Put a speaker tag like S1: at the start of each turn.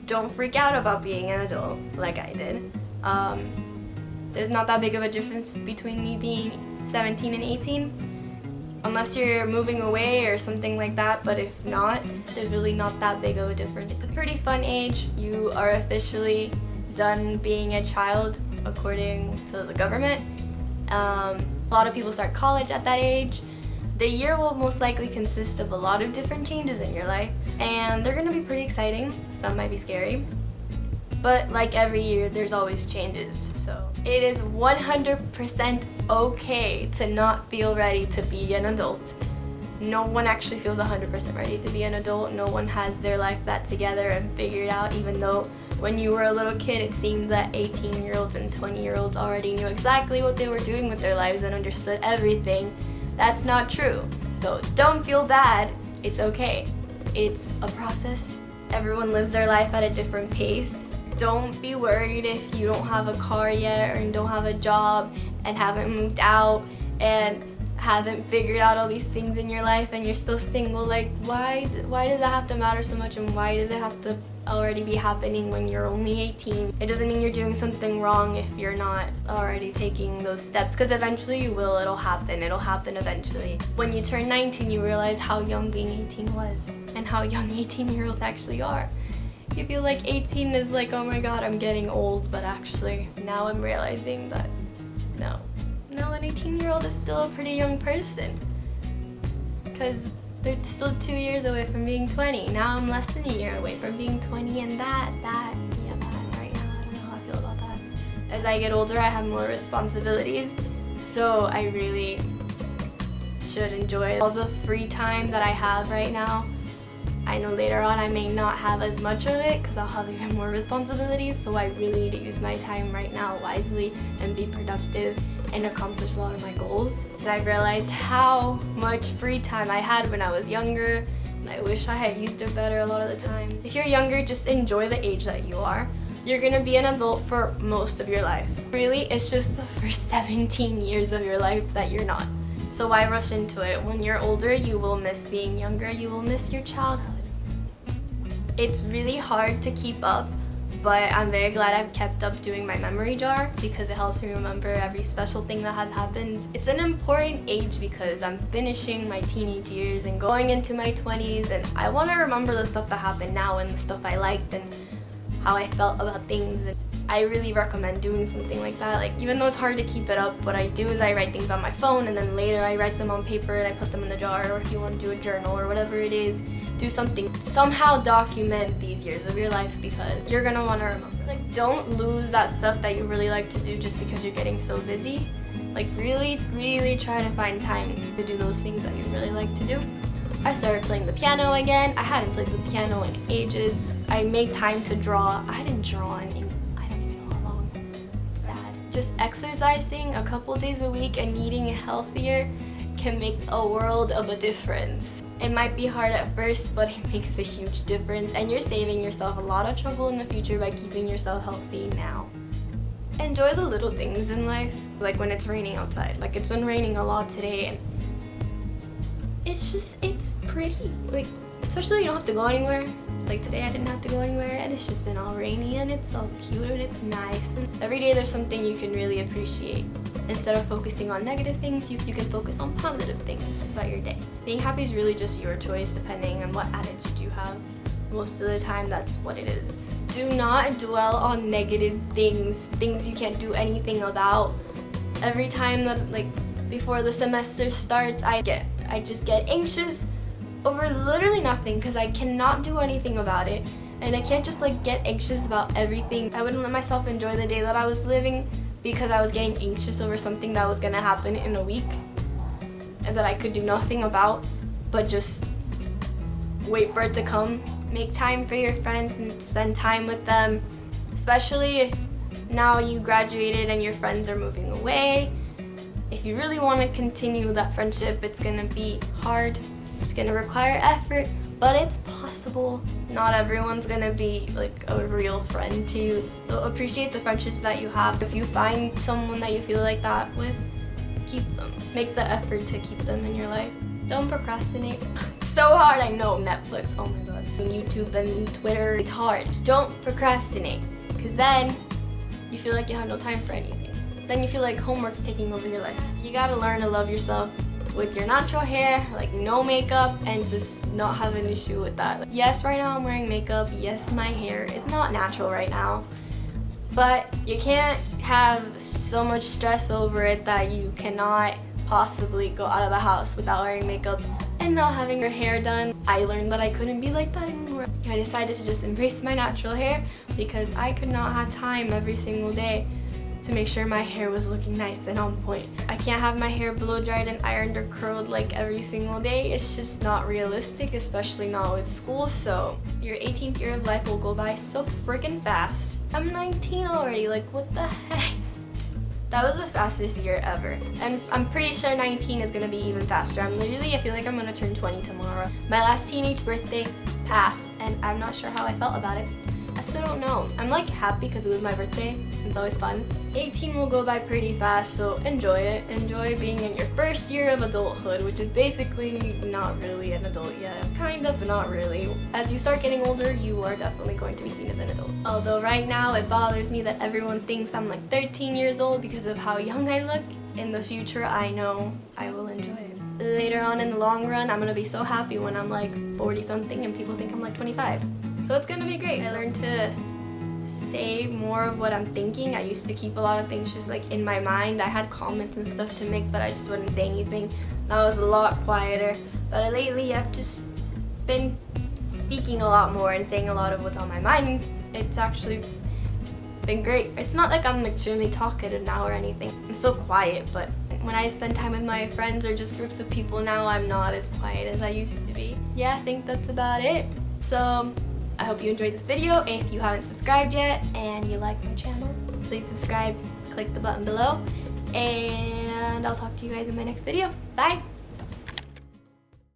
S1: don't freak out about being an adult like I did. There's not that big of a difference between me being 17 and 18, unless you're moving away or something like that, but if not, there's really not that big of a difference. It's a pretty fun age. You are officially done being a child according to the government. A lot of people start college at that age. The year will most likely consist of a lot of different changes in your life, and they're going to be pretty exciting. Some might be scary, but like every year, there's always changes. So it is 100% okay to not feel ready to be an adult. No one actually feels 100% ready to be an adult. No one has their life that together and figured out, even though when you were a little kid, it seemed that 18-year-olds and 20-year-olds already knew exactly what they were doing with their lives and understood everything. That's not true. So don't feel bad. It's okay. It's a process. Everyone lives their life at a different pace. Don't be worried if you don't have a car yet or don't have a job and haven't moved out and haven't figured out all these things in your life and you're still single. Like, why does that have to matter so much, and why does it have to already be happening when you're only 18? It doesn't mean you're doing something wrong if you're not already taking those steps, because eventually you will. It'll happen eventually. When you turn 19, you realize how young being 18 was and how young 18-year-olds actually are. You feel like 18 is like, oh my god, I'm getting old, but actually now I'm realizing that no, an 18-year-old is still a pretty young person, because they're still 2 years away from being 20. Now I'm less than a year away from being 20, and that right now, I don't know how I feel about that. As I get older, I have more responsibilities, so I really should enjoy all the free time that I have right now. I know later on I may not have as much of it because I'll have even more responsibilities, so I really need to use my time right now wisely and be productive and accomplish a lot of my goals. And I realized how much free time I had when I was younger, and I wish I had used it better a lot of the time. If you're younger, just enjoy the age that you are. You're gonna be an adult for most of your life. Really, it's just the first 17 years of your life that you're not. So why rush into it? When you're older, you will miss being younger, you will miss your childhood. It's really hard to keep up, but I'm very glad I've kept up doing my memory jar because it helps me remember every special thing that has happened. It's an important age because I'm finishing my teenage years and going into my 20s, and I want to remember the stuff that happened now and the stuff I liked and how I felt about things. And I really recommend doing something like that. Like, even though it's hard to keep it up, what I do is I write things on my phone, and then later I write them on paper and I put them in the jar, or if you want to do a journal or whatever it is, do something. Somehow document these years of your life because you're gonna want to remember. It's like, don't lose that stuff that you really like to do just because you're getting so busy. Like, really try to find time to do those things that you really like to do. I started playing the piano again. I hadn't played the piano in ages. I made time to draw. I hadn't drawn in I don't even know how long. It's sad. Just exercising a couple days a week and eating healthier can make a world of a difference. It might be hard at first, but it makes a huge difference, and you're saving yourself a lot of trouble in the future by keeping yourself healthy now. Enjoy the little things in life, like when it's raining outside. Like, it's been raining a lot today, and it's pretty. Like, especially when you don't have to go anywhere. Like today I didn't have to go anywhere, and it's just been all rainy, and it's all cute and it's nice. And every day there's something you can really appreciate. Instead of focusing on negative things, you can focus on positive things about your day. Being happy is really just your choice depending on what attitude you have. Most of the time, that's what it is. Do not dwell on negative things you can't do anything about. Every time that, like, before the semester starts, I just get anxious over literally nothing because I cannot do anything about it. And I can't just, like, get anxious about everything. I wouldn't let myself enjoy the day that I was living because I was getting anxious over something that was gonna happen in a week and that I could do nothing about, but just wait for it to come. Make time for your friends and spend time with them, especially if now you graduated and your friends are moving away. If you really want to continue that friendship, it's gonna be hard, it's gonna require effort, but it's possible. Not everyone's gonna be like a real friend to you. So appreciate the friendships that you have. If you find someone that you feel like that with, keep them. Make the effort to keep them in your life. Don't procrastinate. It's so hard. I know, Netflix, oh my god. And YouTube and Twitter, it's hard. Just don't procrastinate, because then you feel like you have no time for anything. Then you feel like homework's taking over your life. You gotta learn to love yourself with your natural hair, like no makeup, and just not have an issue with that. Yes, right now I'm wearing makeup. Yes, my hair is not natural right now. But you can't have so much stress over it that you cannot possibly go out of the house without wearing makeup and not having your hair done. I learned that I couldn't be like that anymore. I decided to just embrace my natural hair because I could not have time every single day to make sure my hair was looking nice and on point. I can't have my hair blow dried and ironed or curled like every single day. It's just not realistic, especially not with school. So your 18th year of life will go by so freaking fast. I'm 19 already, like what the heck? That was the fastest year ever. And I'm pretty sure 19 is gonna be even faster. I feel like I'm gonna turn 20 tomorrow. My last teenage birthday passed and I'm not sure how I felt about it. I still don't know. I'm like happy because it was my birthday. It's always fun. 18 will go by pretty fast, so enjoy it. Enjoy being in your first year of adulthood, which is basically not really an adult yet. Kind of, but not really. As you start getting older, you are definitely going to be seen as an adult. Although right now it bothers me that everyone thinks I'm like 13 years old because of how young I look. In the future, I know I will enjoy it. Later on in the long run, I'm gonna be so happy when I'm like 40 something and people think I'm like 25. So it's gonna be great. I learned to say more of what I'm thinking. I used to keep a lot of things just like in my mind. I had comments and stuff to make, but I just wouldn't say anything. Now I was a lot quieter. But lately I've just been speaking a lot more and saying a lot of what's on my mind. It's actually been great. It's not like I'm extremely talkative now or anything. I'm still quiet, but when I spend time with my friends or just groups of people now, I'm not as quiet as I used to be. Yeah, I think that's about it. So I hope you enjoyed this video. If you haven't subscribed yet and you like my channel, please subscribe, click the button below, and I'll talk to you guys in my next video. Bye!